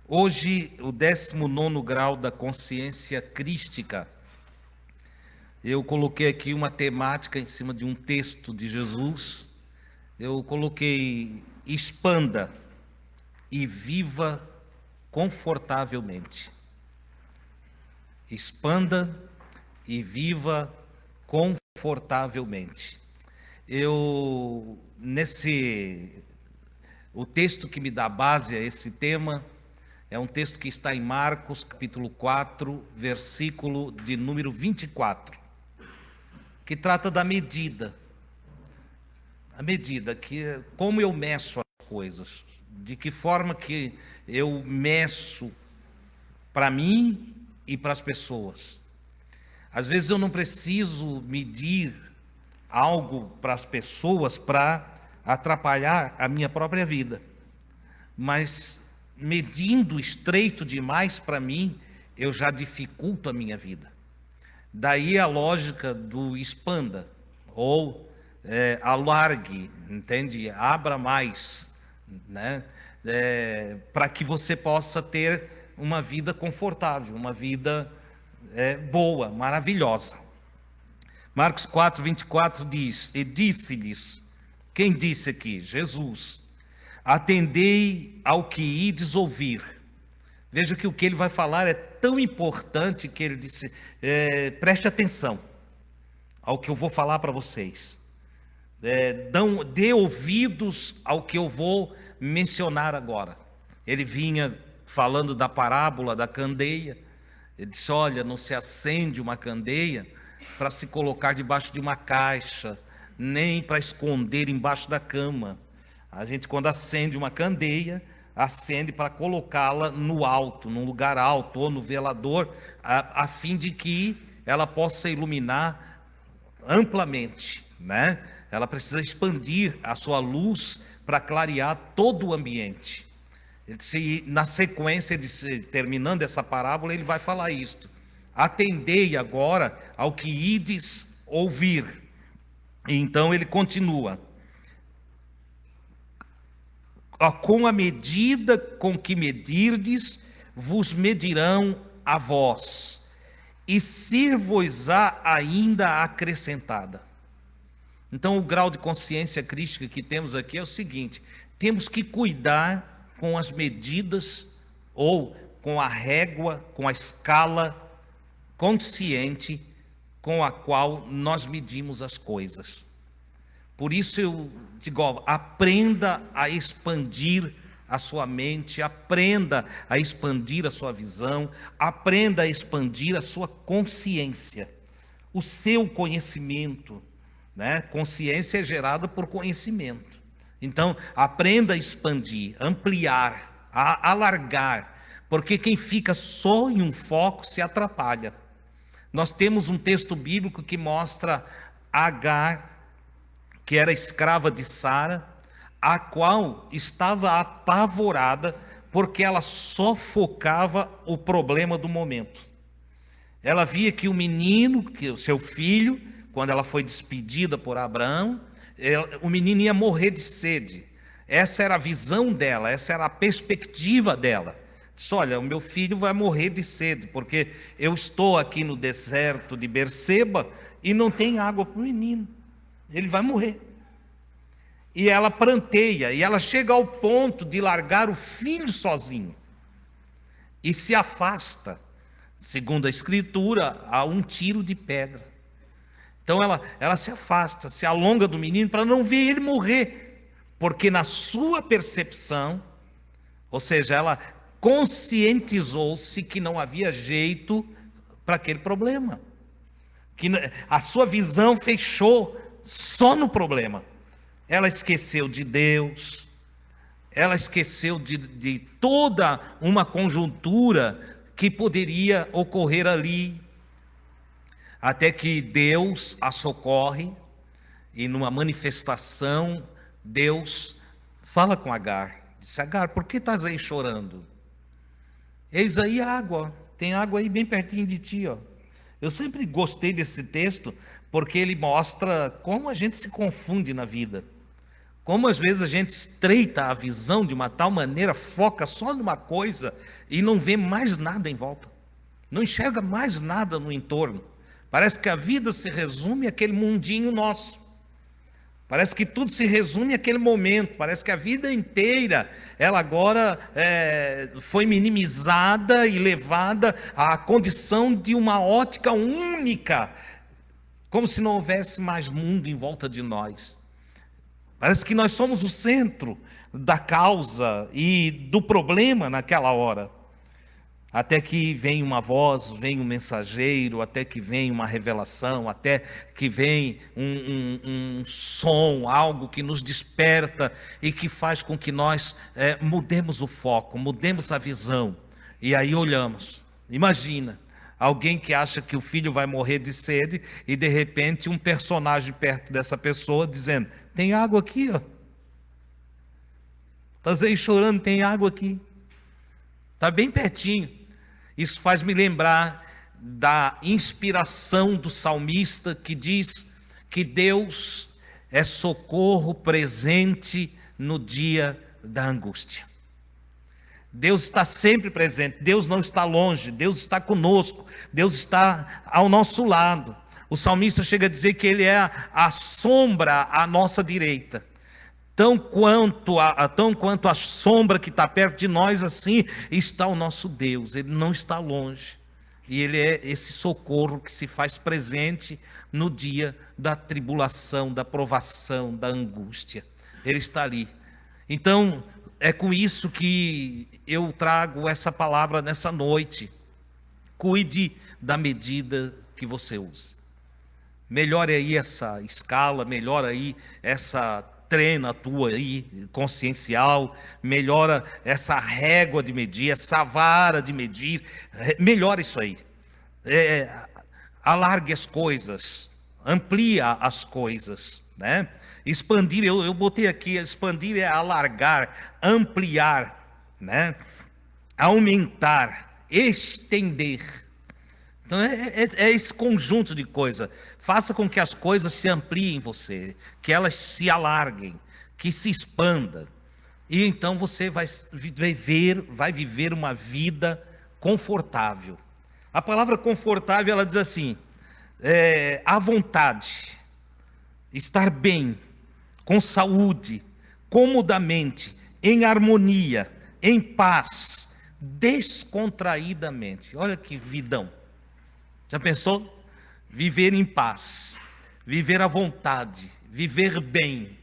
Hoje, o 19º grau da consciência crística. Eu coloquei aqui uma temática em cima de um texto de Jesus. Eu coloquei: expanda e viva confortavelmente. Expanda e viva confortavelmente. O texto que me dá base a esse tema é um texto que está em Marcos, capítulo 4, versículo de número 24, que trata da medida. A medida, como eu meço as coisas, de que forma que eu meço para mim e para as pessoas. Às vezes eu não preciso medir algo para as pessoas para atrapalhar a minha própria vida, mas medindo estreito demais para mim, eu já dificulto a minha vida. Daí a lógica do expanda, ou alargue, entende? Abra mais, né? Para que você possa ter uma vida confortável, uma vida boa, maravilhosa. Marcos 4, 24 diz: e disse-lhes, quem disse aqui? Jesus: atendei ao que ides ouvir. Veja que o que ele vai falar é tão importante que ele disse: preste atenção ao que eu vou falar para vocês. Dê ouvidos ao que eu vou mencionar agora. Ele vinha falando da parábola da candeia. Ele disse: olha, não se acende uma candeia para se colocar debaixo de uma caixa, nem para esconder embaixo da cama. A gente, quando acende uma candeia, acende para colocá-la no alto, num lugar alto, ou no velador, a fim de que ela possa iluminar amplamente, né? Ela precisa expandir a sua luz para clarear todo o ambiente. Na sequência, terminando essa parábola, ele vai falar isto: atendei agora ao que ides ouvir. E então ele continua: com a medida com que medirdes, vos medirão a vós, e ser-vos-á ainda acrescentada. Então, o grau de consciência crística que temos aqui é o seguinte: temos que cuidar com as medidas, ou com a régua, com a escala consciente com a qual nós medimos as coisas. Por isso eu digo: aprenda a expandir a sua mente, aprenda a expandir a sua visão, aprenda a expandir a sua consciência, o seu conhecimento, né? Consciência é gerada por conhecimento. Então, aprenda a expandir, ampliar, a alargar, porque quem fica só em um foco se atrapalha. Nós temos um texto bíblico que mostra Agar, que era escrava de Sara, a qual estava apavorada porque ela só focava o problema do momento. Ela via que o menino, que o seu filho, quando ela foi despedida por Abraão, o menino ia morrer de sede. Essa era a visão dela, essa era a perspectiva dela. Disse: olha, o meu filho vai morrer de sede, porque eu estou aqui no deserto de Berseba e não tem água para o menino. Ele vai morrer. E ela pranteia, e ela chega ao ponto de largar o filho sozinho. E se afasta, segundo a Escritura, a um tiro de pedra. Então ela se afasta, se alonga do menino para não ver ele morrer. Porque na sua percepção, ou seja, ela conscientizou-se que não havia jeito para aquele problema. Que a sua visão fechou só no problema. Ela esqueceu de Deus, ela esqueceu de toda uma conjuntura que poderia ocorrer ali, até que Deus a socorre, e numa manifestação, Deus fala com Agar. Diz: Agar, por que estás aí chorando? Eis aí a água, tem água aí bem pertinho de ti, ó. Eu sempre gostei desse texto, porque ele mostra como a gente se confunde na vida, Como às vezes a gente estreita a visão de uma tal maneira, foca só numa coisa e não vê mais nada em volta. Não enxerga mais nada no entorno. Parece que a vida se resume àquele mundinho nosso. Parece que tudo se resume àquele momento. Parece que a vida inteira, ela agora foi minimizada e levada à condição de uma ótica única. Como se não houvesse mais mundo em volta de nós. Parece que nós somos o centro da causa e do problema naquela hora. Até que vem uma voz, vem um mensageiro, até que vem uma revelação, até que vem um som, algo que nos desperta e que faz com que nós mudemos o foco, mudemos a visão. E aí olhamos, imagina, alguém que acha que o filho vai morrer de sede e de repente um personagem perto dessa pessoa dizendo, tem água aqui, ó. Estás aí chorando, tem água aqui. Está bem pertinho. Isso faz me lembrar da inspiração do salmista que diz que Deus é socorro presente no dia da angústia. Deus está sempre presente, Deus não está longe, Deus está conosco, Deus está ao nosso lado. O salmista chega a dizer que Ele é a sombra à nossa direita. Tão quanto a sombra que está perto de nós, assim está o nosso Deus. Ele não está longe. E Ele é esse socorro que se faz presente no dia da tribulação, da provação, da angústia. Ele está ali. Então, é com isso que eu trago essa palavra nessa noite. Cuide da medida que você usa. Melhore aí essa escala, melhore aí essa treina tua aí, consciencial, melhora essa régua de medir, essa vara de medir, melhora isso aí. Alargue as coisas, amplia as coisas, né? Expandir, eu botei aqui, expandir é alargar, ampliar, né? Aumentar, estender. Então é esse conjunto de coisas. Faça com que as coisas se ampliem em você, que elas se alarguem, que se expandam. E então você vai viver uma vida confortável. A palavra confortável, ela diz assim, à vontade, estar bem, com saúde, comodamente, em harmonia, em paz, descontraídamente. Olha que vidão. Já pensou? Viver em paz, viver à vontade, viver bem,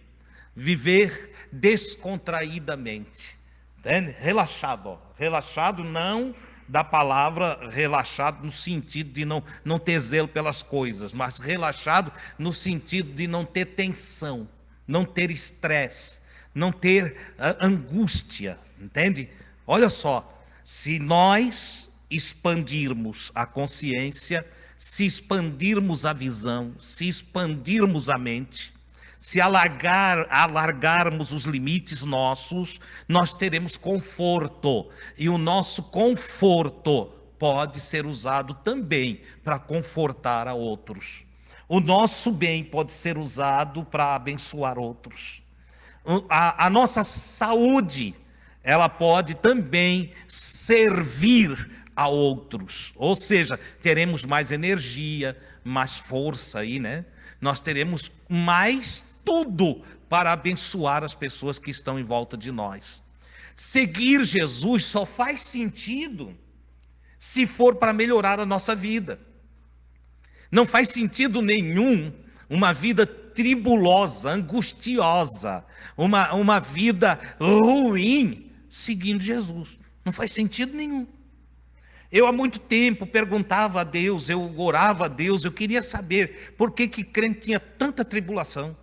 viver descontraídamente, entende? Relaxado, ó. Relaxado não da palavra relaxado no sentido de não ter zelo pelas coisas, mas relaxado no sentido de não ter tensão, não ter estresse, não ter angústia, entende? Olha só, se nós expandirmos a consciência, se expandirmos a visão, se expandirmos a mente, se alargarmos os limites nossos, nós teremos conforto. E o nosso conforto pode ser usado também para confortar a outros. O nosso bem pode ser usado para abençoar outros. A nossa saúde, ela pode também servir a outros, ou seja, teremos mais energia, mais força aí, né? Nós teremos mais tudo para abençoar as pessoas que estão em volta de nós. Seguir Jesus só faz sentido se for para melhorar a nossa vida. Não faz sentido nenhum uma vida tribulosa, angustiosa, uma vida ruim seguindo Jesus. Não faz sentido nenhum. Eu há muito tempo perguntava a Deus, eu orava a Deus, eu queria saber por que crente tinha tanta tribulação,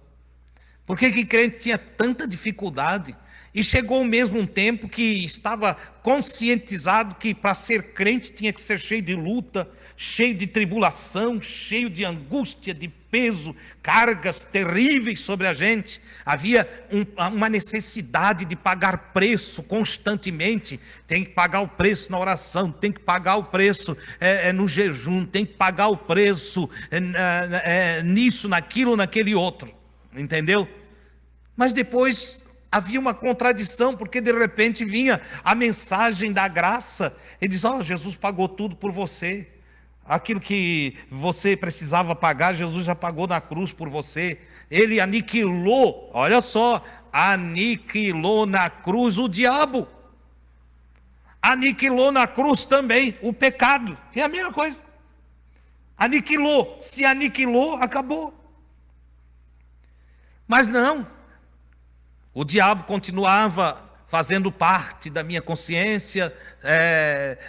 por que crente tinha tanta dificuldade. E chegou mesmo um tempo que estava conscientizado que para ser crente tinha que ser cheio de luta, cheio de tribulação, cheio de angústia, de peso, cargas terríveis sobre a gente. Havia uma necessidade de pagar preço constantemente. Tem que pagar o preço na oração, tem que pagar o preço no jejum, tem que pagar o preço nisso, naquilo, naquele outro. Entendeu? Mas depois havia uma contradição, porque de repente vinha a mensagem da graça. Ele diz: Jesus pagou tudo por você. Aquilo que você precisava pagar, Jesus já pagou na cruz por você. Ele aniquilou, olha só, aniquilou na cruz o diabo. Aniquilou na cruz também o pecado. É a mesma coisa. Aniquilou. Se aniquilou, acabou. Mas não. O diabo continuava fazendo parte da minha consciência,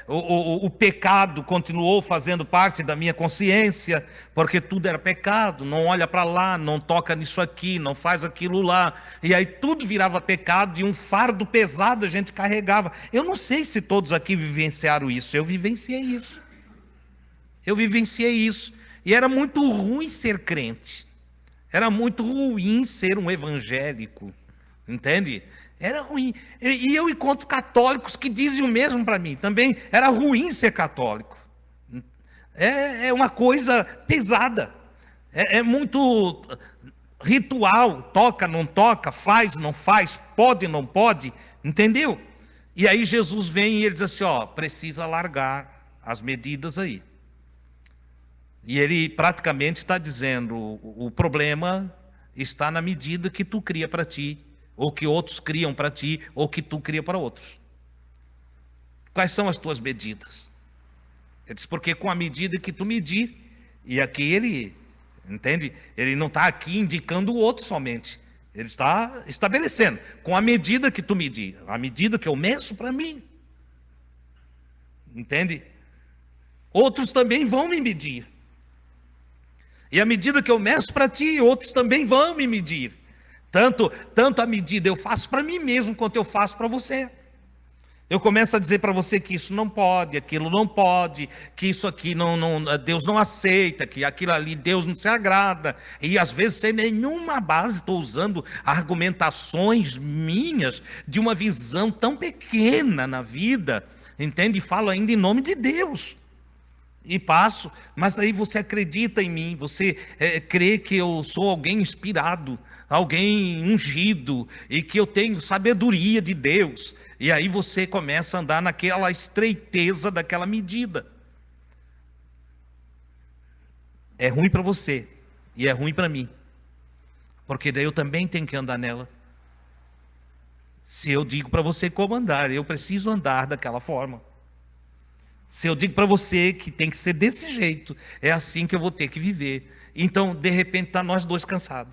o pecado continuou fazendo parte da minha consciência, porque tudo era pecado. Não olha para lá, não toca nisso aqui, não faz aquilo lá, e aí tudo virava pecado, e um fardo pesado a gente carregava. Eu não sei se todos aqui vivenciaram isso. Eu vivenciei isso. E era muito ruim ser crente, era muito ruim ser um evangélico, entende? Era ruim. E eu encontro católicos que dizem o mesmo para mim. Também era ruim ser católico. É uma coisa pesada. É muito ritual. Toca, não toca, faz, não faz, pode, não pode. Entendeu? E aí Jesus vem e ele diz assim: precisa largar as medidas aí. E ele praticamente está dizendo: o problema está na medida que tu cria para ti, ou que outros criam para ti, ou que tu cria para outros. Quais são as tuas medidas? Ele diz: porque com a medida que tu medir, e aqui ele, entende? Ele não está aqui indicando o outro somente, ele está estabelecendo, com a medida que tu medir, a medida que eu meço para mim, entende? Outros também vão me medir, e a medida que eu meço para ti, outros também vão me medir. Tanto a medida eu faço para mim mesmo, quanto eu faço para você. Eu começo a dizer para você que isso não pode, aquilo não pode, que isso aqui Deus não aceita, que aquilo ali Deus não se agrada. E às vezes sem nenhuma base, estou usando argumentações minhas de uma visão tão pequena na vida, entende? E falo ainda em nome de Deus. E passo, mas aí você acredita em mim, você crê que eu sou alguém inspirado, alguém ungido, e que eu tenho sabedoria de Deus, e aí você começa a andar naquela estreiteza daquela medida. É ruim para você, e é ruim para mim, porque daí eu também tenho que andar nela. Se eu digo para você como andar, eu preciso andar daquela forma. Se eu digo para você que tem que ser desse jeito, é assim que eu vou ter que viver. Então, de repente, está nós dois cansados.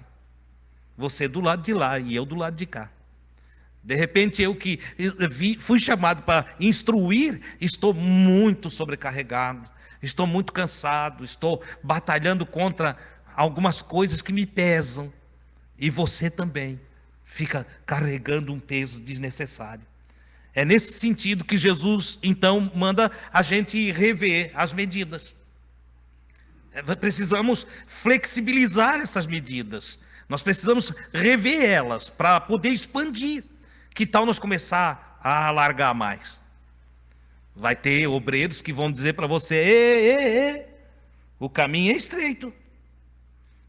Você do lado de lá e eu do lado de cá. De repente, eu que fui chamado para instruir, estou muito sobrecarregado, estou muito cansado, estou batalhando contra algumas coisas que me pesam. E você também fica carregando um peso desnecessário. É nesse sentido que Jesus, então, manda a gente rever as medidas. Precisamos flexibilizar essas medidas. Nós precisamos rever elas para poder expandir. Que tal nós começar a alargar mais? Vai ter obreiros que vão dizer para você: o caminho é estreito.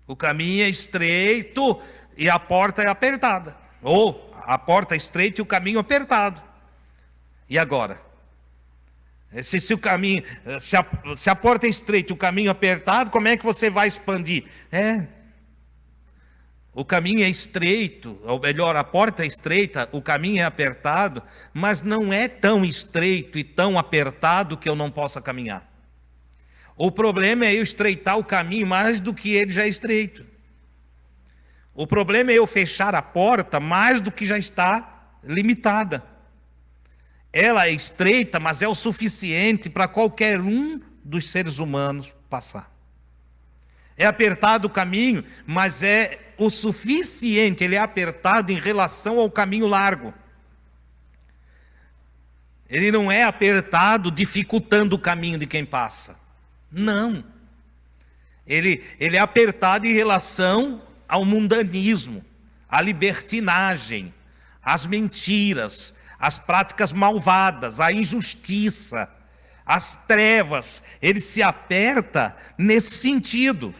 O caminho é estreito e a porta é apertada. Ou a porta é estreita e o caminho apertado. E agora? Se o caminho, se a porta é estreita e o caminho apertado, como é que você vai expandir? O caminho é estreito, ou melhor, a porta é estreita, o caminho é apertado, mas não é tão estreito e tão apertado que eu não possa caminhar. O problema é eu estreitar o caminho mais do que ele já é estreito. O problema é eu fechar a porta mais do que já está limitada. Ela é estreita, mas é o suficiente para qualquer um dos seres humanos passar. É apertado o caminho, mas é o suficiente, ele é apertado em relação ao caminho largo. Ele não é apertado dificultando o caminho de quem passa. Não. Ele é apertado em relação ao mundanismo, à libertinagem, às mentiras, as práticas malvadas, a injustiça, as trevas. Ele se aperta nesse sentido,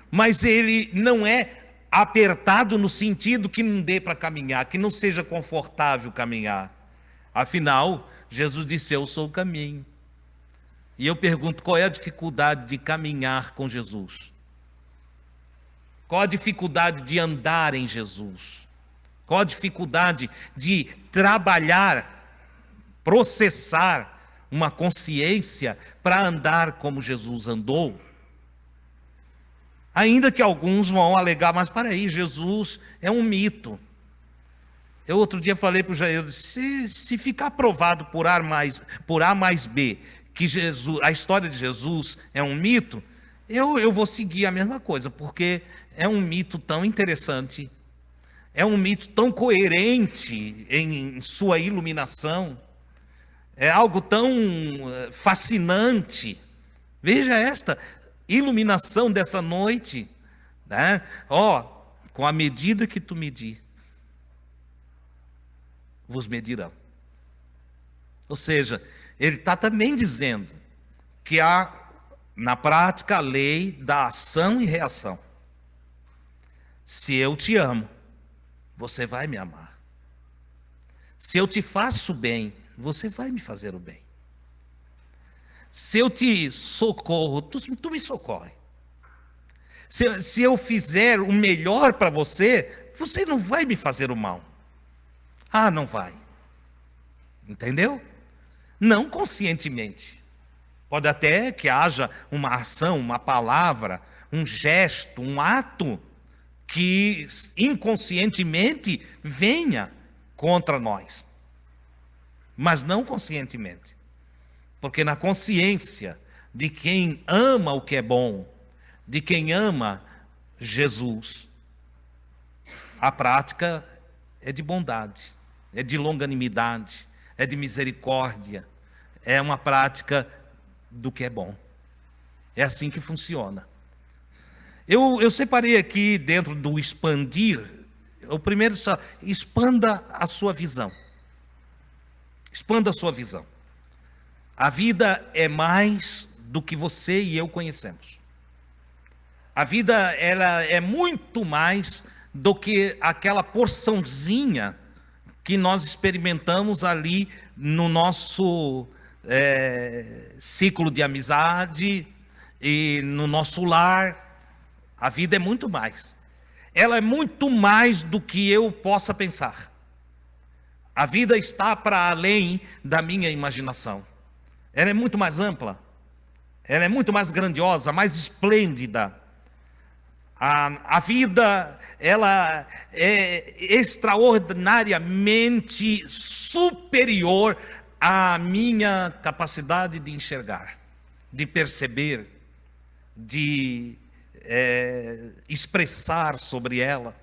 mas ele não é apertado no sentido que não dê para caminhar, que não seja confortável caminhar. Afinal, Jesus disse: eu sou o caminho. E eu pergunto, qual é a dificuldade de caminhar com Jesus? Qual a dificuldade de andar em Jesus? Qual a dificuldade de trabalhar, processar uma consciência para andar como Jesus andou? Ainda que alguns vão alegar, mas para aí, Jesus é um mito. Eu outro dia falei para o Jair, se ficar provado por A mais B, que Jesus, a história de Jesus é um mito, eu vou seguir a mesma coisa, porque é um mito tão interessante, é um mito tão coerente em sua iluminação, é algo tão fascinante. Veja esta iluminação dessa noite, né? Com a medida que tu medir, vos medirão. Ou seja, ele está também dizendo que há, na prática, a lei da ação e reação. Se eu te amo, você vai me amar. Se eu te faço bem, você vai me fazer o bem. Se eu te socorro, tu me socorre. Se eu fizer o melhor para você, você não vai me fazer o mal. Ah, não vai. Entendeu? Não conscientemente. Pode até que haja uma ação, uma palavra, um gesto, um ato que inconscientemente venha contra nós. Mas não conscientemente. Porque na consciência de quem ama o que é bom, de quem ama Jesus, a prática é de bondade, é de longanimidade, é de misericórdia, é uma prática do que é bom. É assim que funciona. Eu separei aqui dentro do expandir, o primeiro, expanda a sua visão. Expanda a sua visão. A vida é mais do que você e eu conhecemos. A vida, ela é muito mais do que aquela porçãozinha que nós experimentamos ali no nosso ciclo de amizade e no nosso lar. A vida é muito mais. Ela é muito mais do que eu possa pensar. A vida está para além da minha imaginação. Ela é muito mais ampla. Ela é muito mais grandiosa, mais esplêndida. A vida, ela é extraordinariamente superior à minha capacidade de enxergar, de perceber, de expressar sobre ela.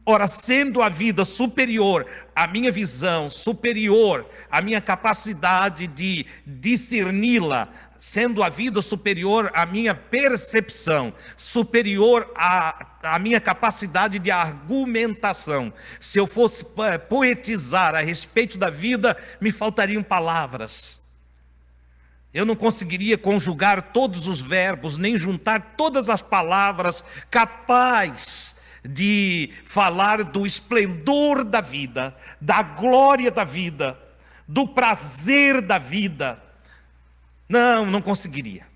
Ora, sendo a vida superior à minha visão, superior à minha capacidade de discerni-la, sendo a vida superior à minha percepção, superior à minha capacidade de argumentação, se eu fosse poetizar a respeito da vida, me faltariam palavras. Eu não conseguiria conjugar todos os verbos, nem juntar todas as palavras capazes de falar do esplendor da vida, da glória da vida, do prazer da vida. Não conseguiria.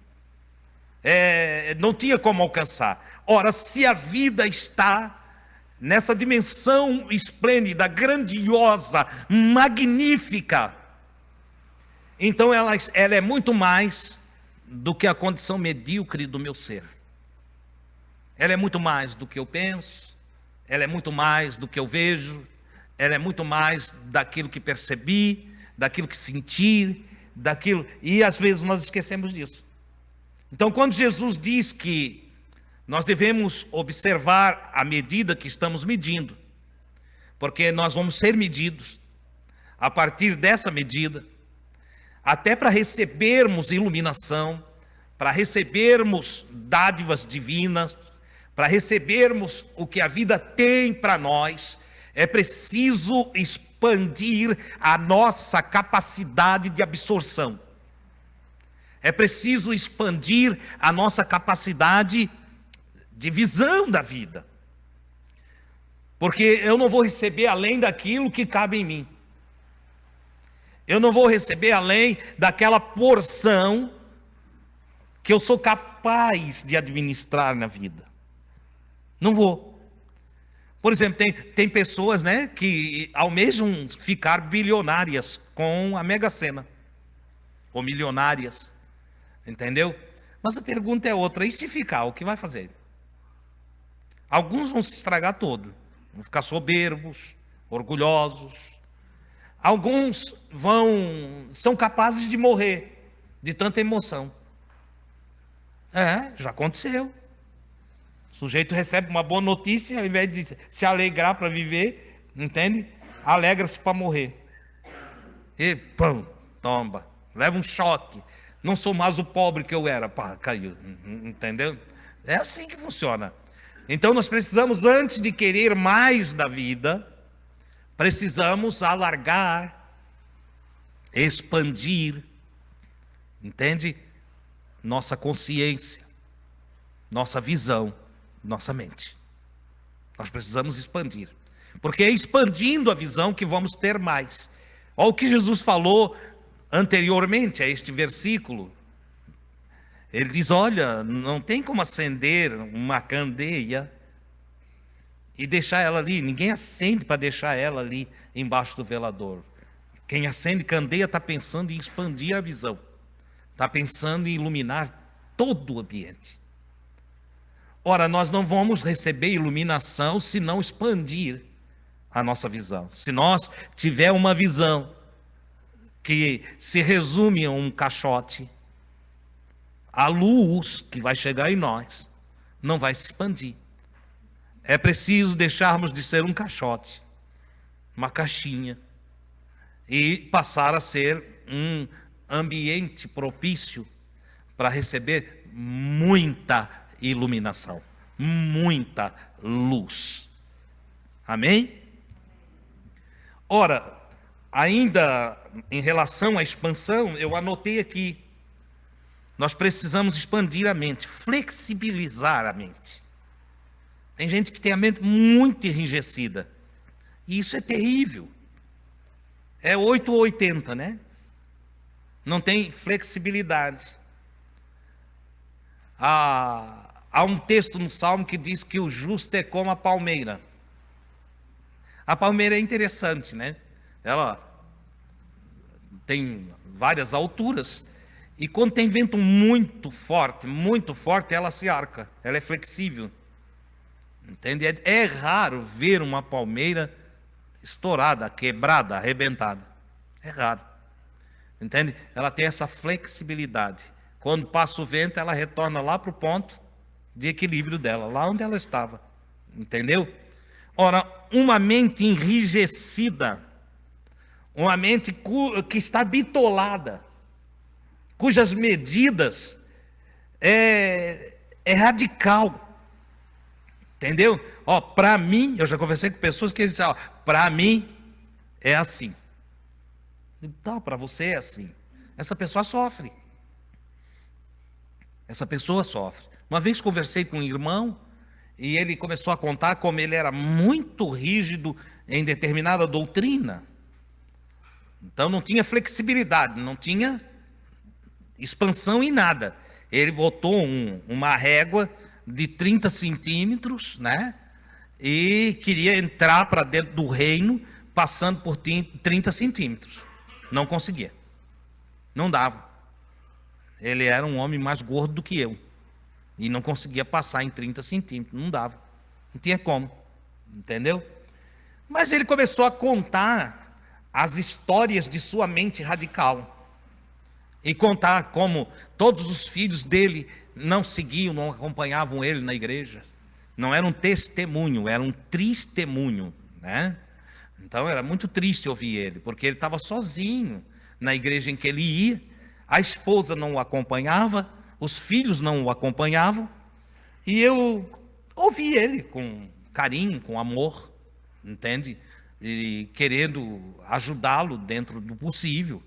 Não tinha como alcançar. Ora, se a vida está nessa dimensão esplêndida, grandiosa, magnífica, então ela é muito mais do que a condição medíocre do meu ser. Ela é muito mais do que eu penso, ela é muito mais do que eu vejo, ela é muito mais daquilo que percebi, daquilo que senti, daquilo, e às vezes nós esquecemos disso. Então, quando Jesus diz que nós devemos observar a medida que estamos medindo, porque nós vamos ser medidos a partir dessa medida, até para recebermos iluminação, para recebermos dádivas divinas, para recebermos o que a vida tem para nós, é preciso expandir a nossa capacidade de absorção. É preciso expandir a nossa capacidade de visão da vida. Porque eu não vou receber além daquilo que cabe em mim. Eu não vou receber além daquela porção que eu sou capaz de administrar na vida. Não vou. Por exemplo, tem pessoas, né, que almejam ficar bilionárias com a Mega Sena, ou milionárias, entendeu? Mas a pergunta é outra: e se ficar, o que vai fazer? Alguns vão se estragar todo, vão ficar soberbos, orgulhosos. Alguns são capazes de morrer de tanta emoção. Já aconteceu. O sujeito recebe uma boa notícia, ao invés de se alegrar para viver, entende? Alegra-se para morrer. E pum, tomba, leva um choque. Não sou mais o pobre que eu era, pá, caiu, entendeu? É assim que funciona. Então nós precisamos, antes de querer mais da vida, precisamos alargar, expandir, entende? Nossa consciência, nossa visão, nossa mente. Nós precisamos expandir, porque é expandindo a visão que vamos ter mais. Olha o que Jesus falou anteriormente a este versículo. Ele diz: olha, não tem como acender uma candeia e deixar ela ali. Ninguém acende para deixar ela ali embaixo do velador. Quem acende candeia está pensando em expandir a visão, está pensando em iluminar todo o ambiente. Ora, nós não vamos receber iluminação se não expandir a nossa visão. Se nós tiver uma visão que se resume a um caixote, a luz que vai chegar em nós não vai se expandir. É preciso deixarmos de ser um caixote, uma caixinha, e passar a ser um ambiente propício para receber muita iluminação, muita luz. Amém? Ora, ainda em relação à expansão, eu anotei aqui: nós precisamos expandir a mente, flexibilizar a mente. Tem gente que tem a mente muito enrijecida, e isso é terrível. É 8 ou 80, né? Não tem flexibilidade. Há um texto no Salmo que diz que o justo é como a palmeira. A palmeira é interessante, né? Ela tem várias alturas, e quando tem vento muito forte, ela se arca, ela é flexível. Entende? É raro ver uma palmeira estourada, quebrada, arrebentada. É raro. Entende? Ela tem essa flexibilidade. Quando passa o vento, ela retorna lá para o ponto de equilíbrio dela, lá onde ela estava. Entendeu? Ora, uma mente enrijecida, uma mente que está bitolada, cujas medidas é radical. Entendeu? Para mim, eu já conversei com pessoas que dizem: para mim é assim. Então, para você é assim. Essa pessoa sofre. Essa pessoa sofre. Uma vez conversei com um irmão e ele começou a contar como ele era muito rígido em determinada doutrina. Então não tinha flexibilidade, não tinha expansão em nada. Ele botou uma régua de 30 centímetros, né? E queria entrar para dentro do reino passando por 30 centímetros. Não conseguia. Não dava. Ele era um homem mais gordo do que eu. E não conseguia passar em 30 centímetros. Não dava. Não tinha como. Entendeu? Mas ele começou a contar as histórias de sua mente radical. E contar como todos os filhos dele não seguiam, não acompanhavam ele na igreja. Não era um testemunho, era um tristemunho, né? Então era muito triste ouvir ele, porque ele estava sozinho na igreja em que ele ia. A esposa não o acompanhava, os filhos não o acompanhavam, e eu ouvi ele com carinho, com amor, entende? E querendo ajudá-lo dentro do possível,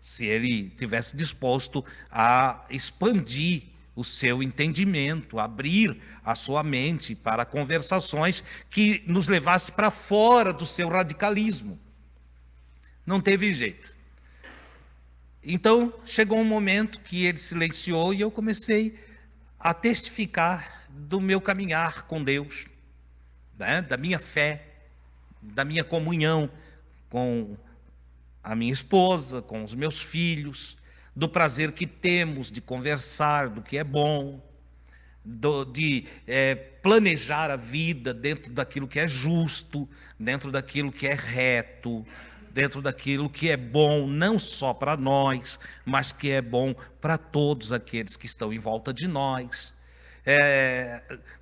se ele tivesse disposto a expandir o seu entendimento, abrir a sua mente para conversações que nos levasse para fora do seu radicalismo. Não teve jeito. Então, chegou um momento que ele silenciou e eu comecei a testificar do meu caminhar com Deus, né? Da minha fé, da minha comunhão com a minha esposa, com os meus filhos, do prazer que temos de conversar, do que é bom, de planejar a vida dentro daquilo que é justo, dentro daquilo que é reto, dentro daquilo que é bom, não só para nós, mas que é bom para todos aqueles que estão em volta de nós.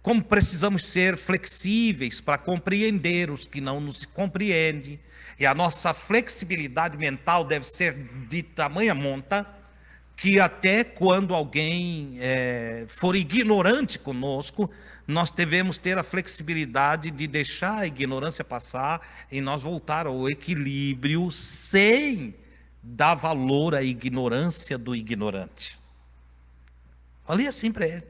Como precisamos ser flexíveis para compreender os que não nos compreendem, e a nossa flexibilidade mental deve ser de tamanha monta, que até quando alguém for ignorante conosco, nós devemos ter a flexibilidade de deixar a ignorância passar e nós voltar ao equilíbrio sem dar valor à ignorância do ignorante. Falei assim para ele.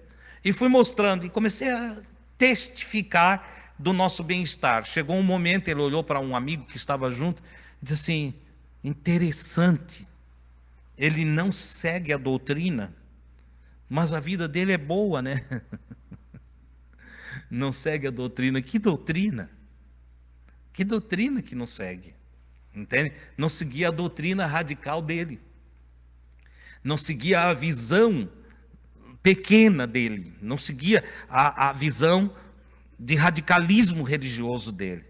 E fui mostrando, e comecei a testificar do nosso bem-estar. Chegou um momento, ele olhou para um amigo que estava junto e disse assim: interessante, ele não segue a doutrina, mas a vida dele é boa, né? Não segue a doutrina. Que doutrina? Que doutrina que não segue? Entende? Não seguia a doutrina radical dele. Não seguia a visão pequena dele. Não seguia a visão de radicalismo religioso dele.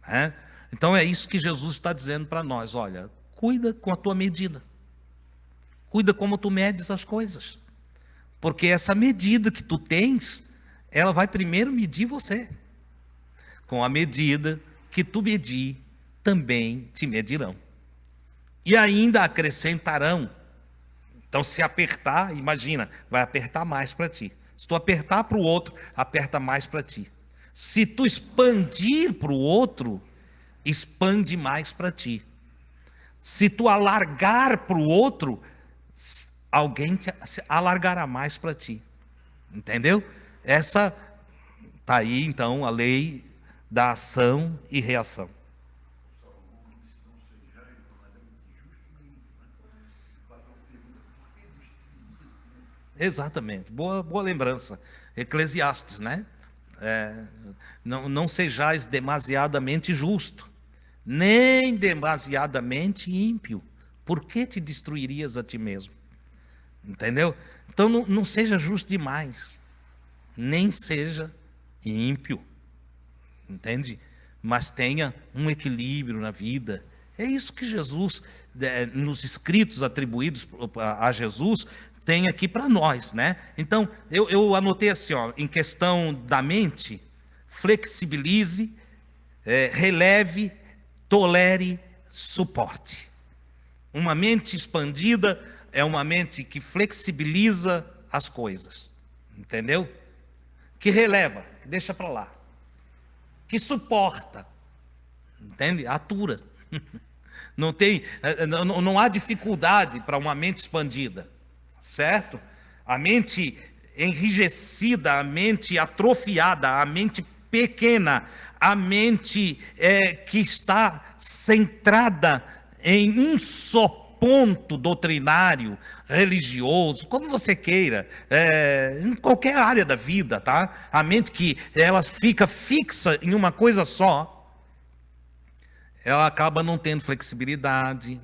Né? Então é isso que Jesus está dizendo para nós. Olha, cuida com a tua medida. Cuida como tu medes as coisas. Porque essa medida que tu tens, ela vai primeiro medir você. Com a medida que tu medir, também te medirão. E ainda acrescentarão. Então, se apertar, imagina, vai apertar mais para ti. Se tu apertar para o outro, aperta mais para ti. Se tu expandir para o outro, expande mais para ti. Se tu alargar para o outro, alguém te alargará mais para ti. Entendeu? Essa está aí, então, a lei da ação e reação. Exatamente, boa lembrança. Eclesiastes, né? Não sejais demasiadamente justo, nem demasiadamente ímpio. Por que te destruirias a ti mesmo? Entendeu? Então não seja justo demais, nem seja ímpio. Entende? Mas tenha um equilíbrio na vida. É isso que Jesus, nos escritos atribuídos a Jesus, tem aqui para nós, né? Então, eu anotei assim, ó, em questão da mente: flexibilize, releve, tolere, suporte. Uma mente expandida é uma mente que flexibiliza as coisas, entendeu? Que releva, que deixa para lá, que suporta, entende? Atura. Não há dificuldade para uma mente expandida. Certo? A mente enrijecida, a mente atrofiada, a mente pequena, a mente que está centrada em um só ponto doutrinário, religioso, como você queira, em qualquer área da vida, tá? A mente que ela fica fixa em uma coisa só, ela acaba não tendo flexibilidade,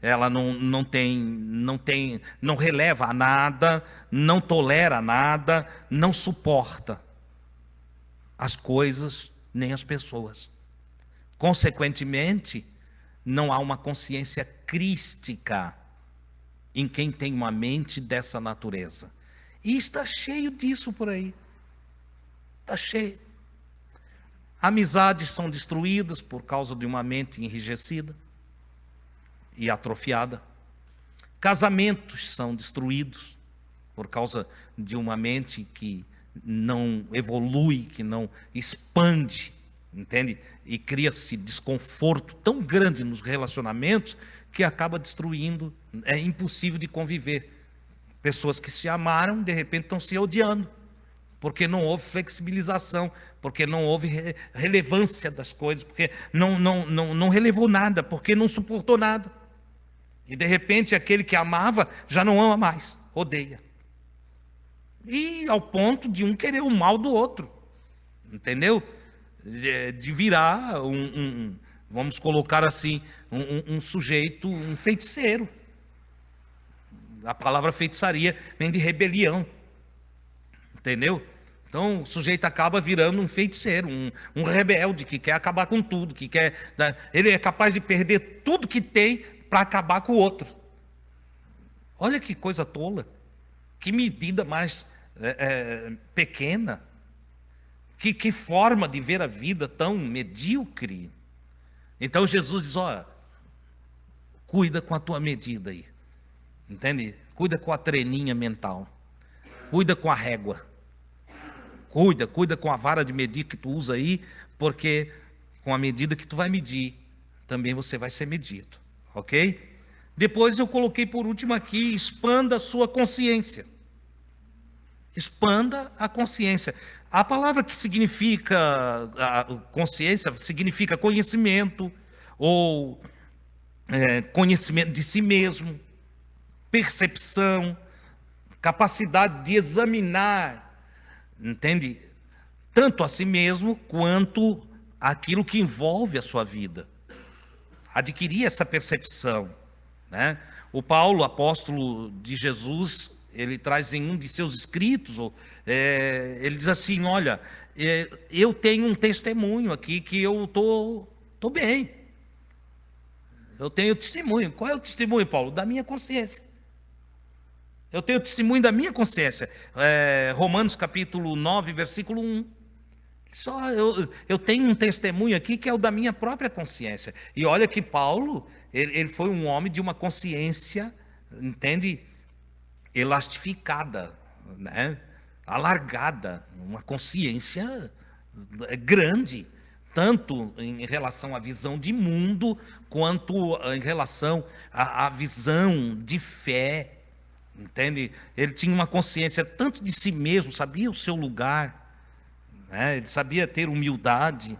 ela não releva a nada, não tolera nada, não suporta as coisas nem as pessoas. Consequentemente, não há uma consciência crística em quem tem uma mente dessa natureza. E está cheio disso por aí. Está cheio. Amizades são destruídas por causa de uma mente enrijecida e atrofiada. Casamentos são destruídos por causa de uma mente que não evolui, que não expande, entende? E cria-se desconforto tão grande nos relacionamentos que acaba destruindo, é impossível de conviver. Pessoas que se amaram, de repente estão se odiando, porque não houve flexibilização, porque não houve relevância das coisas, porque não relevou nada, porque não suportou nada. E de repente aquele que amava já não ama mais, odeia. E ao ponto de um querer o mal do outro, entendeu? De virar vamos colocar assim, um sujeito, um feiticeiro. A palavra feitiçaria vem de rebelião, entendeu? Então o sujeito acaba virando um feiticeiro, um rebelde que quer acabar com tudo, que quer, ele é capaz de perder tudo que tem para acabar com o outro. Olha que coisa tola, que medida mais pequena, que forma de ver a vida tão medíocre. Então Jesus diz: ó, cuida com a tua medida aí, entende? Cuida com a treninha mental, cuida com a régua, cuida com a vara de medir que tu usa aí, porque com a medida que tu vai medir, também você vai ser medido, ok? Depois eu coloquei por último aqui: expanda a sua consciência. Expanda a consciência. A palavra que significa a consciência significa conhecimento, ou conhecimento de si mesmo, percepção, capacidade de examinar, entende? Tanto a si mesmo quanto aquilo que envolve a sua vida. Adquirir essa percepção, né? O Paulo, apóstolo de Jesus, ele traz em um de seus escritos, ele diz assim: olha, eu tenho um testemunho aqui que eu tô bem. Eu tenho testemunho. Qual é o testemunho, Paulo? Da minha consciência. Eu tenho testemunho da minha consciência. Romanos capítulo 9, versículo 1. Só eu tenho um testemunho aqui que é o da minha própria consciência. E olha que Paulo, ele foi um homem de uma consciência, entende? Elastificada, né? Alargada, uma consciência grande, tanto em relação à visão de mundo, quanto em relação à visão de fé, entende? Ele tinha uma consciência tanto de si mesmo, sabia o seu lugar, né? Ele sabia ter humildade,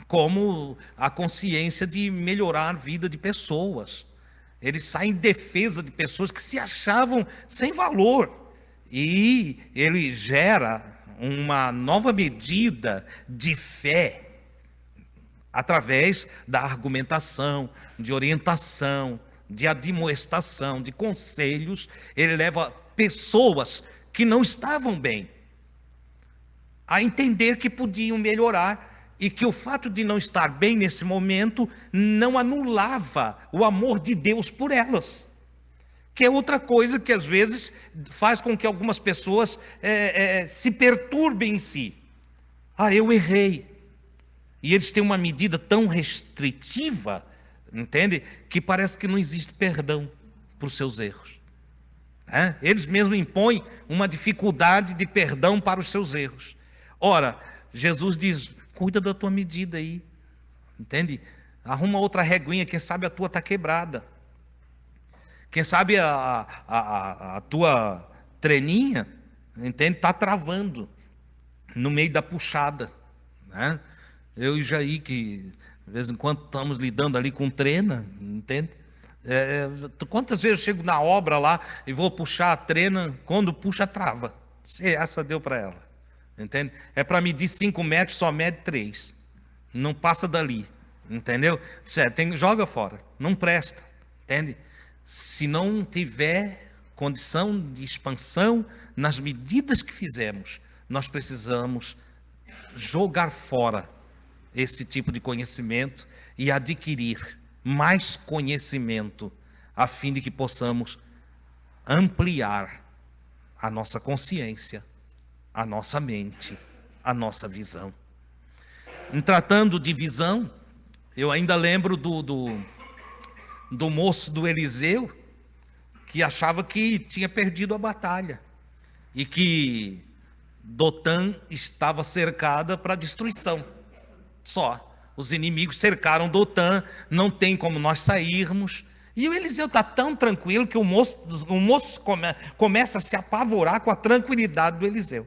como a consciência de melhorar a vida de pessoas. Ele sai em defesa de pessoas que se achavam sem valor. E ele gera uma nova medida de fé através da argumentação, de orientação, de admoestação, de conselhos. Ele leva pessoas que não estavam bem a entender que podiam melhorar, e que o fato de não estar bem nesse momento não anulava o amor de Deus por elas, que é outra coisa que às vezes faz com que algumas pessoas se perturbem em si. Eu errei. E eles têm uma medida tão restritiva, entende? Que parece que não existe perdão para os seus erros. Eles mesmos impõem uma dificuldade de perdão para os seus erros. Ora, Jesus diz: cuida da tua medida aí, entende? Arruma outra reguinha, quem sabe a tua está quebrada. Quem sabe a tua treninha, entende? Está travando no meio da puxada, né? Eu e o Jair, que de vez em quando estamos lidando ali com trena, entende? Quantas vezes eu chego na obra lá e vou puxar a trena, quando puxa, trava. Essa deu para ela. Entende? É para medir 5 metros, só mede 3. Não passa dali, entendeu? Joga fora, não presta, entende? Se não tiver condição de expansão nas medidas que fizemos, nós precisamos jogar fora esse tipo de conhecimento e adquirir mais conhecimento, a fim de que possamos ampliar a nossa consciência, a nossa mente, a nossa visão. Em tratando de visão, eu ainda lembro do moço do Eliseu, que achava que tinha perdido a batalha, e que Dotã estava cercada para destruição. Só, os inimigos cercaram Dotã, não tem como nós sairmos, E o Eliseu está tão tranquilo que o moço começa a se apavorar com a tranquilidade do Eliseu.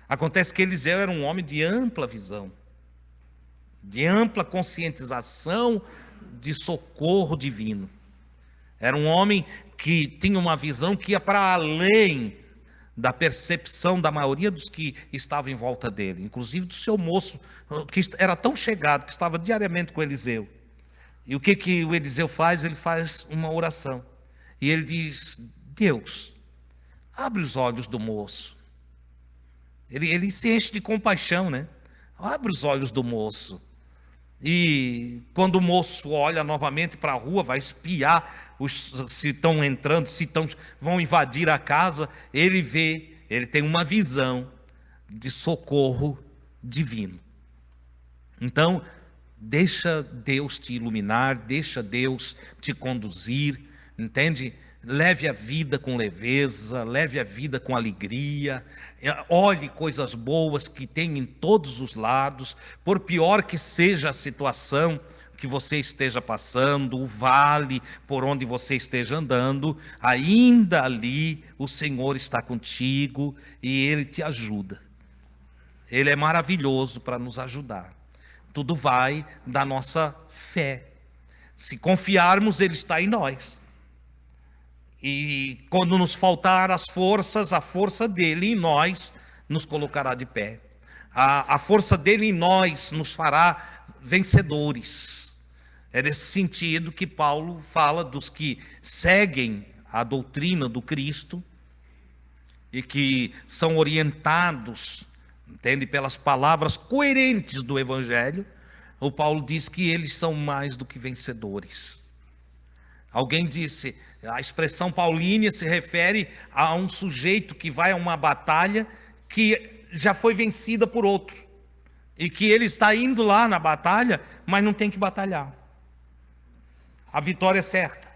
Acontece que Eliseu era um homem de ampla visão, de ampla conscientização de socorro divino. Era um homem que tinha uma visão que ia para além da percepção da maioria dos que estavam em volta dele, inclusive do seu moço, que era tão chegado, que estava diariamente com Eliseu. E o que o Eliseu faz? Ele faz uma oração. E ele diz: Deus, abre os olhos do moço. Ele se enche de compaixão, né? Abre os olhos do moço. E quando o moço olha novamente para a rua, vai espiar se estão entrando, vão invadir a casa, ele tem uma visão de socorro divino. Então, deixa Deus te iluminar, deixa Deus te conduzir, entende? Leve a vida com leveza, leve a vida com alegria, olhe coisas boas que tem em todos os lados, por pior que seja a situação que você esteja passando, o vale por onde você esteja andando, ainda ali o Senhor está contigo e Ele te ajuda. Ele é maravilhoso para nos ajudar. Tudo vai da nossa fé. Se confiarmos, Ele está em nós. E quando nos faltar as forças, a força dele em nós nos colocará de pé. A força dele em nós nos fará vencedores. É nesse sentido que Paulo fala dos que seguem a doutrina do Cristo e que são orientados, entende, pelas palavras coerentes do Evangelho. O Paulo diz que eles são mais do que vencedores. Alguém disse, a expressão paulínea se refere a um sujeito que vai a uma batalha que já foi vencida por outro. E que ele está indo lá na batalha, mas não tem que batalhar. A vitória é certa.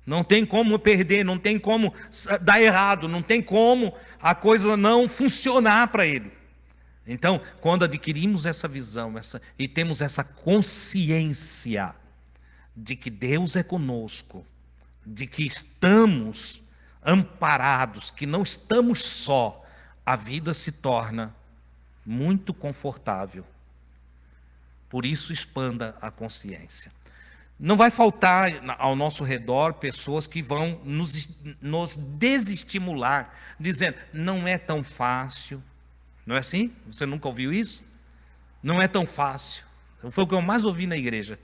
Não tem como perder, não tem como dar errado, não tem como a coisa não funcionar para ele. Então, quando adquirimos essa visão e temos essa consciência de que Deus é conosco, de que estamos amparados, que não estamos só, a vida se torna muito confortável. Por isso, expanda a consciência. Não vai faltar ao nosso redor pessoas que vão nos desestimular, dizendo, não é tão fácil. Não é assim? Você nunca ouviu isso? Não é tão fácil. Foi o que eu mais ouvi na igreja.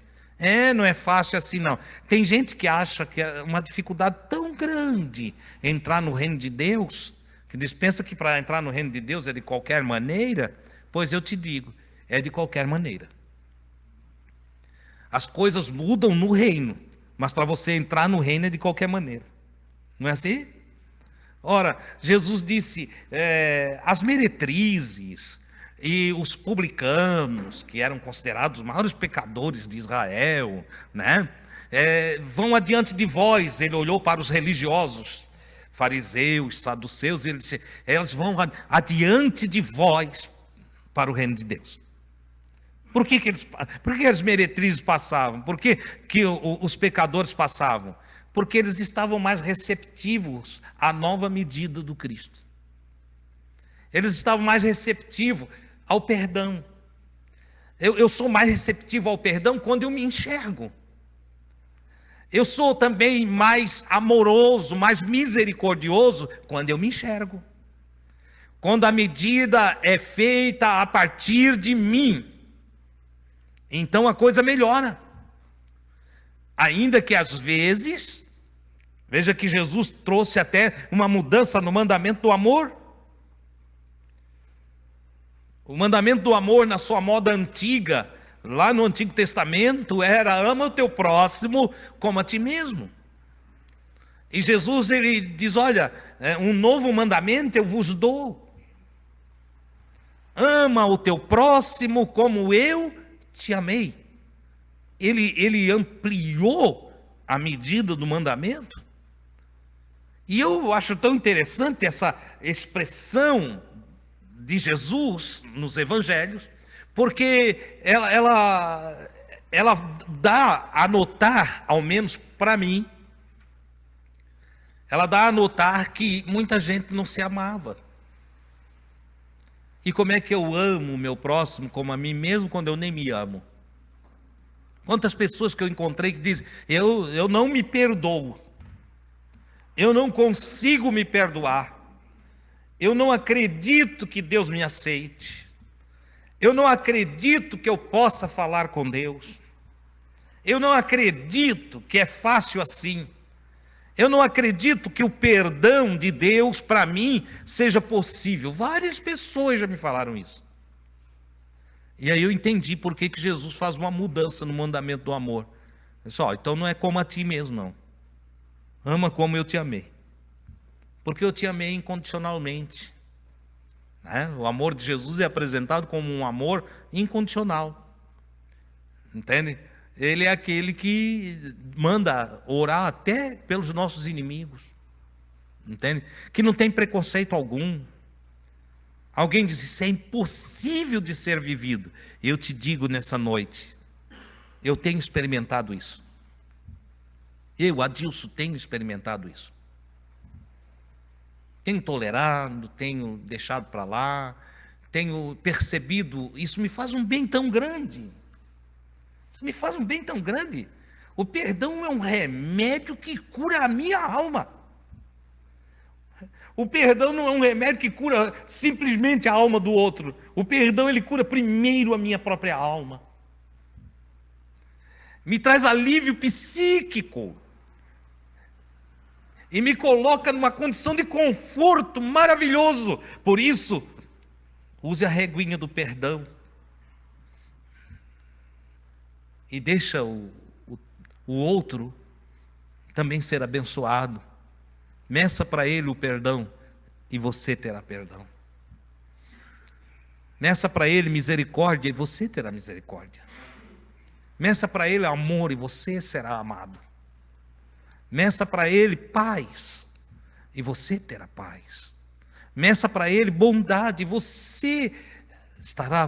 Não é fácil assim não. Tem gente que acha que é uma dificuldade tão grande entrar no reino de Deus, que pensa que para entrar no reino de Deus é de qualquer maneira. Pois eu te digo, é de qualquer maneira. As coisas mudam no reino, mas para você entrar no reino é de qualquer maneira. Não é assim? Ora, Jesus disse, as meretrizes e os publicanos, que eram considerados os maiores pecadores de Israel, né? Vão adiante de vós. Ele olhou para os religiosos, fariseus, saduceus, e ele disse, elas vão adiante de vós para o reino de Deus. Por que as meretrizes passavam? Por que os pecadores passavam? Porque eles estavam mais receptivos à nova medida do Cristo. Eles estavam mais receptivos ao perdão. Eu sou mais receptivo ao perdão quando eu me enxergo. Eu sou também mais amoroso, mais misericordioso quando eu me enxergo. Quando a medida é feita a partir de mim, então a coisa melhora. Ainda que às vezes, veja que Jesus trouxe até uma mudança no mandamento do amor. O mandamento do amor na sua moda antiga, lá no Antigo Testamento, era ama o teu próximo como a ti mesmo. E Jesus, ele diz, olha, um novo mandamento eu vos dou. Ama o teu próximo como eu te amei. Ele ampliou a medida do mandamento. E eu acho tão interessante essa expressão de Jesus nos evangelhos, porque ela dá a notar, ao menos para mim, ela dá a notar que muita gente não se amava. E como é que eu amo o meu próximo como a mim mesmo quando eu nem me amo? Quantas pessoas que eu encontrei que dizem, eu não me perdoo, eu não consigo me perdoar, eu não acredito que Deus me aceite, eu não acredito que eu possa falar com Deus, eu não acredito que é fácil assim, eu não acredito que o perdão de Deus para mim seja possível. Várias pessoas já me falaram isso. E aí eu entendi por que Jesus faz uma mudança no mandamento do amor. Pessoal, então não é como a ti mesmo, não. Ama como eu te amei. Porque eu te amei incondicionalmente. Né? O amor de Jesus é apresentado como um amor incondicional. Entende? Ele é aquele que manda orar até pelos nossos inimigos. Entende? Que não tem preconceito algum. Alguém diz, isso é impossível de ser vivido. Eu te digo nessa noite, eu tenho experimentado isso. Eu, Adilson, tenho experimentado isso. Tenho tolerado, tenho deixado para lá, tenho percebido, isso me faz um bem tão grande. Isso me faz um bem tão grande. O perdão é um remédio que cura a minha alma. O perdão não é um remédio que cura simplesmente a alma do outro. O perdão, ele cura primeiro a minha própria alma. Me traz alívio psíquico. E me coloca numa condição de conforto maravilhoso. Por isso, use a reguinha do perdão. E deixa o outro também ser abençoado. Meça para ele o perdão e você terá perdão. Meça para ele misericórdia e você terá misericórdia. Meça para ele amor e você será amado. Meça para ele paz e você terá paz. Meça para ele bondade e você estará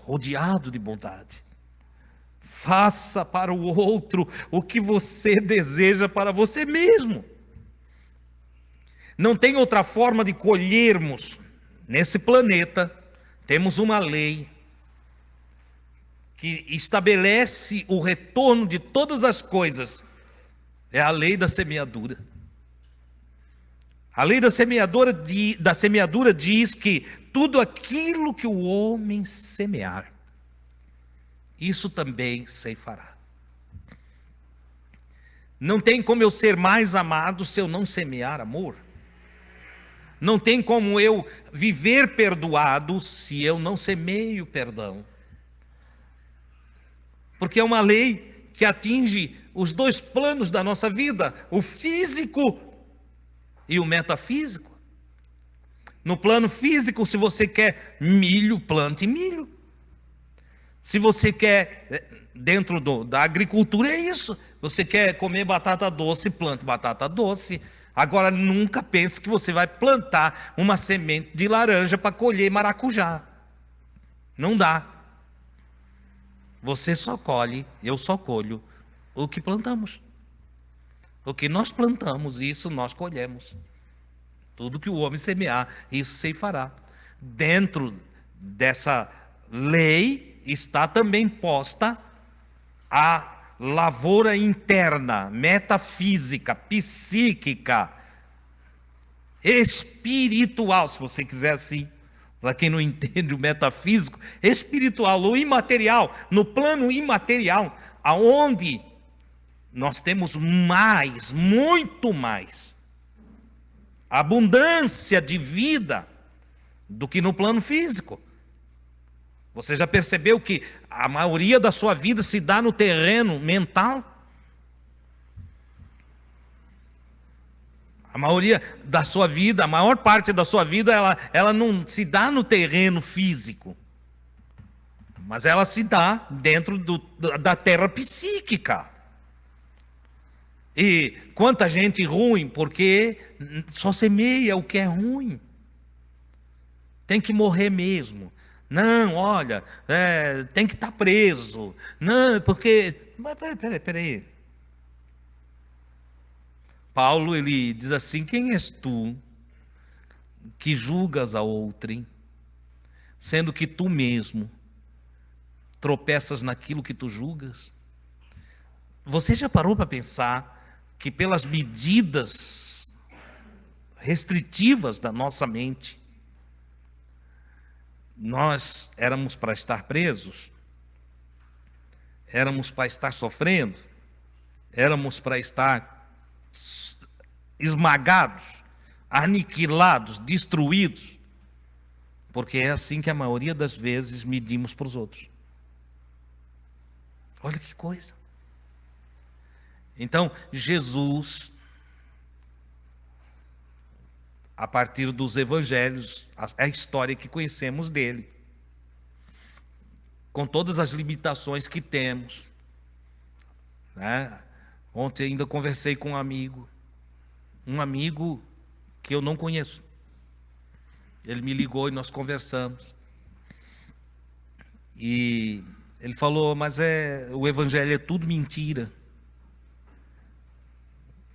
rodeado de bondade. Faça para o outro o que você deseja para você mesmo. Não tem outra forma de colhermos nesse planeta. Temos uma lei que estabelece o retorno de todas as coisas. É a lei da semeadura. A lei da semeadura diz que tudo aquilo que o homem semear, isso também ceifará. Não tem como eu ser mais amado se eu não semear amor. Não tem como eu viver perdoado se eu não semeio perdão. Porque é uma lei que atinge os dois planos da nossa vida, o físico e o metafísico. No plano físico, se você quer milho, plante milho. Se você quer, dentro da agricultura é isso, você quer comer batata doce, plante batata doce. Agora nunca pense que você vai plantar uma semente de laranja para colher maracujá. Não dá. Você só colhe, eu só colho o que plantamos. O que nós plantamos, isso nós colhemos. Tudo que o homem semear, isso ceifará. Dentro dessa lei está também posta a lavoura interna, metafísica, psíquica, espiritual, se você quiser assim, para quem não entende o metafísico, espiritual, o imaterial, no plano imaterial, aonde nós temos mais, muito mais, abundância de vida do que no plano físico. Você já percebeu que a maioria da sua vida se dá no terreno mental? A maioria da sua vida, a maior parte da sua vida, ela não se dá no terreno físico. Mas ela se dá dentro da terra psíquica. E quanta gente ruim, porque só semeia o que é ruim. Tem que morrer mesmo. Não, olha, tem que estar preso. Não, porque... Mas peraí. Paulo, ele diz assim: quem és tu que julgas a outrem, sendo que tu mesmo tropeças naquilo que tu julgas? Você já parou para pensar que pelas medidas restritivas da nossa mente, nós éramos para estar presos, éramos para estar sofrendo, éramos para estar esmagados, aniquilados, destruídos, porque é assim que a maioria das vezes medimos para os outros. Olha que coisa. Então, Jesus, a partir dos evangelhos, a história que conhecemos dele, com todas as limitações que temos, né? Ontem ainda conversei com um amigo que eu não conheço. Ele me ligou e nós conversamos. E ele falou: mas o evangelho é tudo mentira.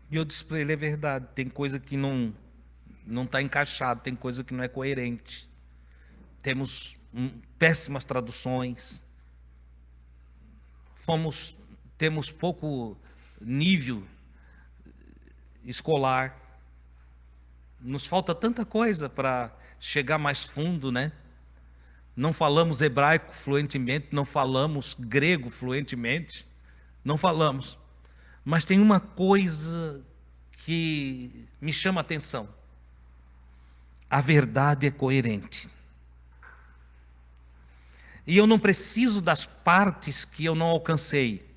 E eu disse para ele: é verdade, tem coisa que não está encaixado, tem coisa que não é coerente. Temos péssimas traduções. Temos pouco nível escolar. Nos falta tanta coisa para chegar mais fundo, né? Não falamos hebraico fluentemente, não falamos grego fluentemente, não falamos. Mas tem uma coisa que me chama a atenção: a verdade é coerente. E eu não preciso das partes que eu não alcancei.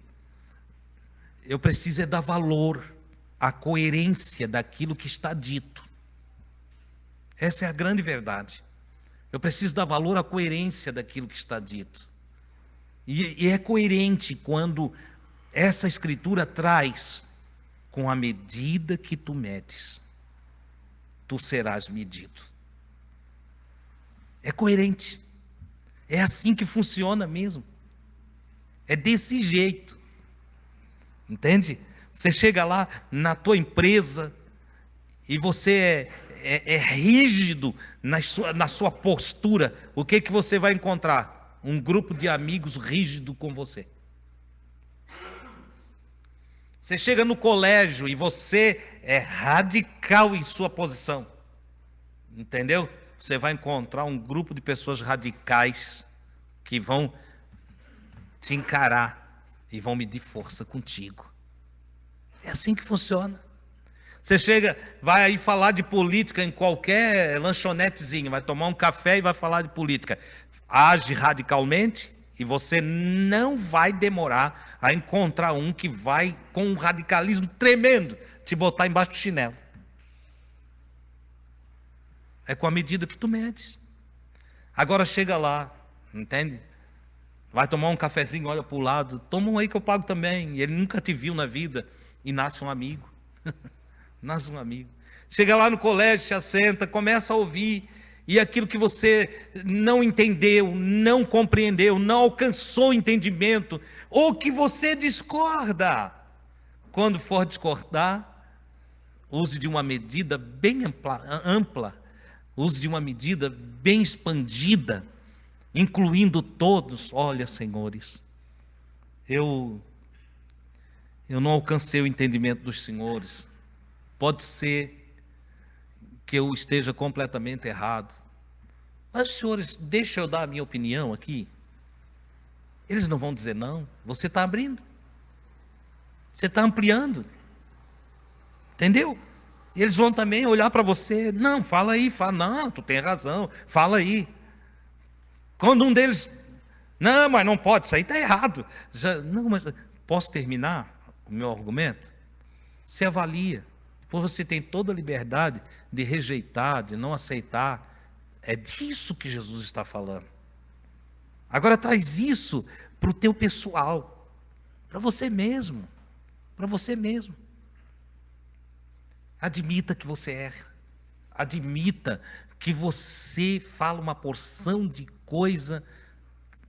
Eu preciso é dar valor à coerência daquilo que está dito. Essa é a grande verdade. Eu preciso dar valor à coerência daquilo que está dito. E é coerente quando essa escritura traz: com a medida que tu medes, tu serás medido. É coerente. É assim que funciona mesmo. É desse jeito. Entende? Você chega lá na tua empresa e você é rígido na sua postura. O que você vai encontrar? Um grupo de amigos rígido com você. Você chega no colégio e você é radical em sua posição. Entendeu? Você vai encontrar um grupo de pessoas radicais que vão te encarar e vão medir força contigo. É assim que funciona. Você chega, vai aí falar de política em qualquer lanchonetezinho, vai tomar um café e vai falar de política. Age radicalmente e você não vai demorar a encontrar um que vai, com um radicalismo tremendo, te botar embaixo do chinelo. É com a medida que tu medes. Agora chega lá, entende? Vai tomar um cafezinho, olha para o lado, toma um aí que eu pago também. E ele nunca te viu na vida e nasce um amigo. Nasce um amigo. Chega lá no colégio, se assenta, começa a ouvir, e aquilo que você não entendeu, não compreendeu, não alcançou entendimento, ou que você discorda, quando for discordar, use de uma medida bem ampla, use de uma medida bem expandida, incluindo todos. Olha, senhores, eu não alcancei o entendimento dos senhores. Pode ser que eu esteja completamente errado. Mas, senhores, deixa eu dar a minha opinião aqui. Eles não vão dizer não. Você está abrindo. Você está ampliando. Entendeu? E eles vão também olhar para você. Não, fala aí, fala. Não, tu tem razão. Fala aí. Quando um deles... Não, mas não pode, isso aí está errado. Não, mas posso terminar o meu argumento? Você avalia. Depois você tem toda a liberdade de rejeitar, de não aceitar. É disso que Jesus está falando. Agora traz isso para o teu pessoal, para você mesmo, para você mesmo. Admita que você erra. Admita que você fala uma porção de coisa.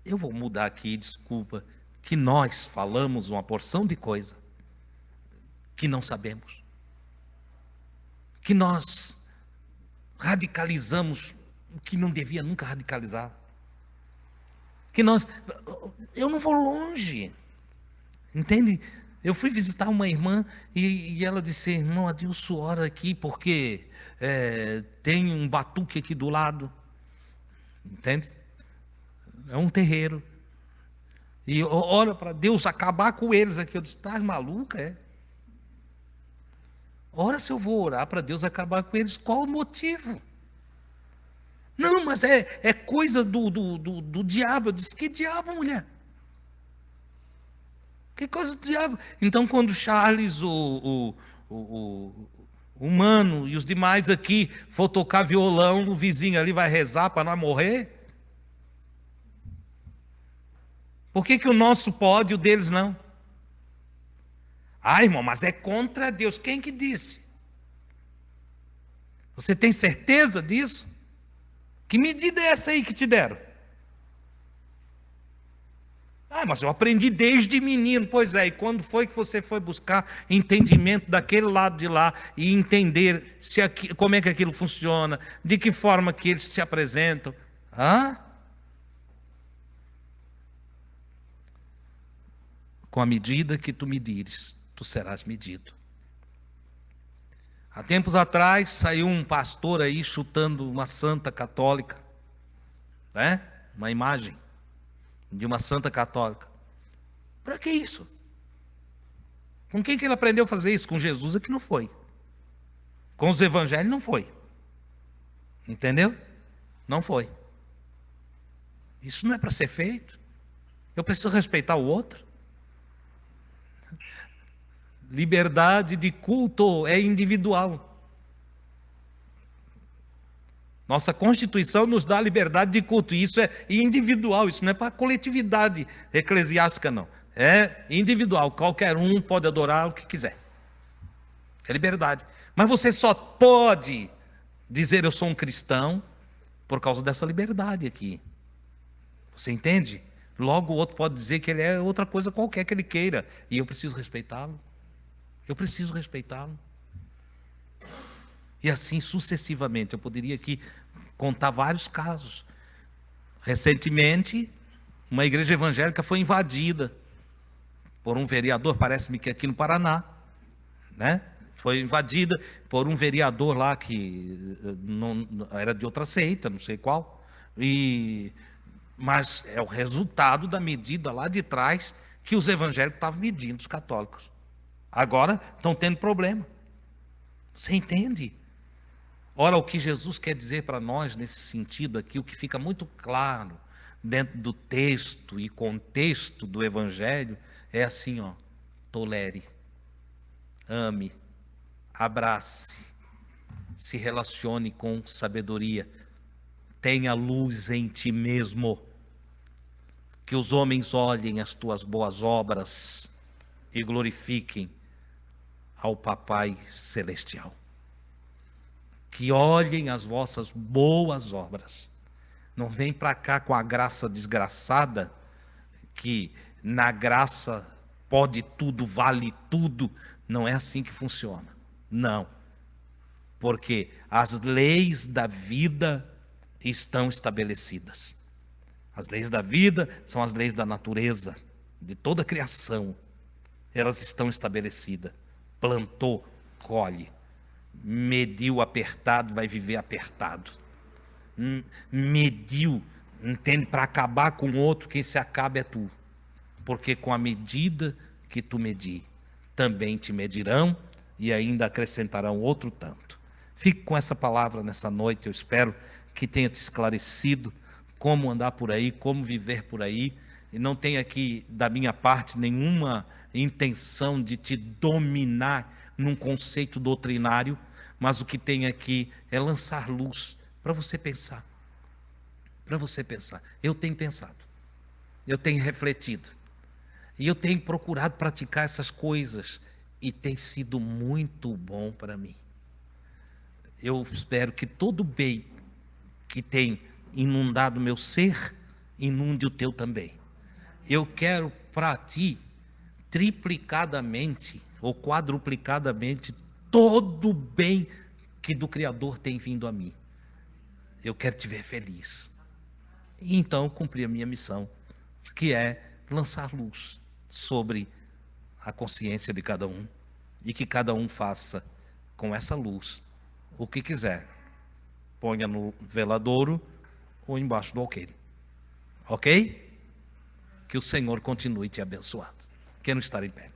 Eu vou mudar aqui, desculpa, que nós falamos uma porção de coisa que não sabemos. que nós radicalizamos o que não devia nunca radicalizar. Eu não vou longe, entende? Eu fui visitar uma irmã e ela disse: irmão Adilson, ora aqui porque tem um batuque aqui do lado, entende? É um terreiro. E ora para Deus acabar com eles aqui. Eu disse: tá maluca, é? Ora, se eu vou orar para Deus acabar com eles, qual o motivo? Não, mas é coisa do diabo. Eu disse: que diabo, mulher? Que coisa do diabo? Então, quando Charles, o Mano e os demais aqui for tocar violão, o vizinho ali vai rezar para não morrer? Por que o nosso pode e o deles não? Ah, irmão, mas é contra Deus. Quem que disse? Você tem certeza disso? Que medida é essa aí que te deram? Ah, mas eu aprendi desde menino. Pois é, e quando foi que você foi buscar entendimento daquele lado de lá e entender como é que aquilo funciona, de que forma que eles se apresentam? Hã? Com a medida que tu medires, tu serás medido. Há tempos atrás saiu um pastor aí chutando uma santa católica, né? Uma imagem de uma santa católica. Para que isso? Com quem que ele aprendeu a fazer isso? Com Jesus é que não foi. Com os evangelhos não foi. Entendeu? Não foi. Isso não é para ser feito. Eu preciso respeitar o outro. Liberdade de culto é individual. Nossa Constituição nos dá liberdade de culto, e isso é individual, isso não é para a coletividade eclesiástica, não. É individual, qualquer um pode adorar o que quiser. É liberdade. Mas você só pode dizer eu sou um cristão por causa dessa liberdade aqui. Você entende? Logo o outro pode dizer que ele é outra coisa qualquer que ele queira, e eu preciso respeitá-lo. Eu preciso respeitá-lo. E assim sucessivamente. Eu poderia aqui contar vários casos. Recentemente, uma igreja evangélica foi invadida por um vereador, parece-me que aqui no Paraná, né? Foi invadida por um vereador lá que não era de outra seita, não sei qual. Mas é o resultado da medida lá de trás que os evangélicos estavam medindo os católicos. Agora estão tendo problema. Você entende? Ora, o que Jesus quer dizer para nós nesse sentido aqui, o que fica muito claro dentro do texto e contexto do Evangelho, é assim, ó: tolere, ame, abrace, se relacione com sabedoria, tenha luz em ti mesmo, que os homens olhem as tuas boas obras e glorifiquem ao Papai Celestial. Que olhem as vossas boas obras. Não vem para cá com a graça desgraçada, que na graça pode tudo, vale tudo. Não é assim que funciona. Não. Porque as leis da vida estão estabelecidas. As leis da vida são as leis da natureza, de toda a criação. Elas estão estabelecidas. Plantou, colhe. Mediu apertado, vai viver apertado. Mediu, entende? Para acabar com o outro, quem se acaba é tu. Porque com a medida que tu medir, também te medirão e ainda acrescentarão outro tanto. Fique com essa palavra nessa noite. Eu espero que tenha te esclarecido como andar por aí, como viver por aí. E não tem aqui da minha parte nenhuma intenção de te dominar num conceito doutrinário, mas o que tem aqui é lançar luz para você pensar. Para você pensar. Eu tenho pensado, eu tenho refletido, e eu tenho procurado praticar essas coisas, e tem sido muito bom para mim. Eu espero que todo bem que tem inundado o meu ser, inunde o teu também. Eu quero para ti, triplicadamente ou quadruplicadamente, todo o bem que do Criador tem vindo a mim. Eu quero te ver feliz. E então cumpri a minha missão, que é lançar luz sobre a consciência de cada um, e que cada um faça com essa luz o que quiser. Ponha no veladouro ou embaixo do alqueire. Ok? Que o Senhor continue te abençoando. Quero estar em pé.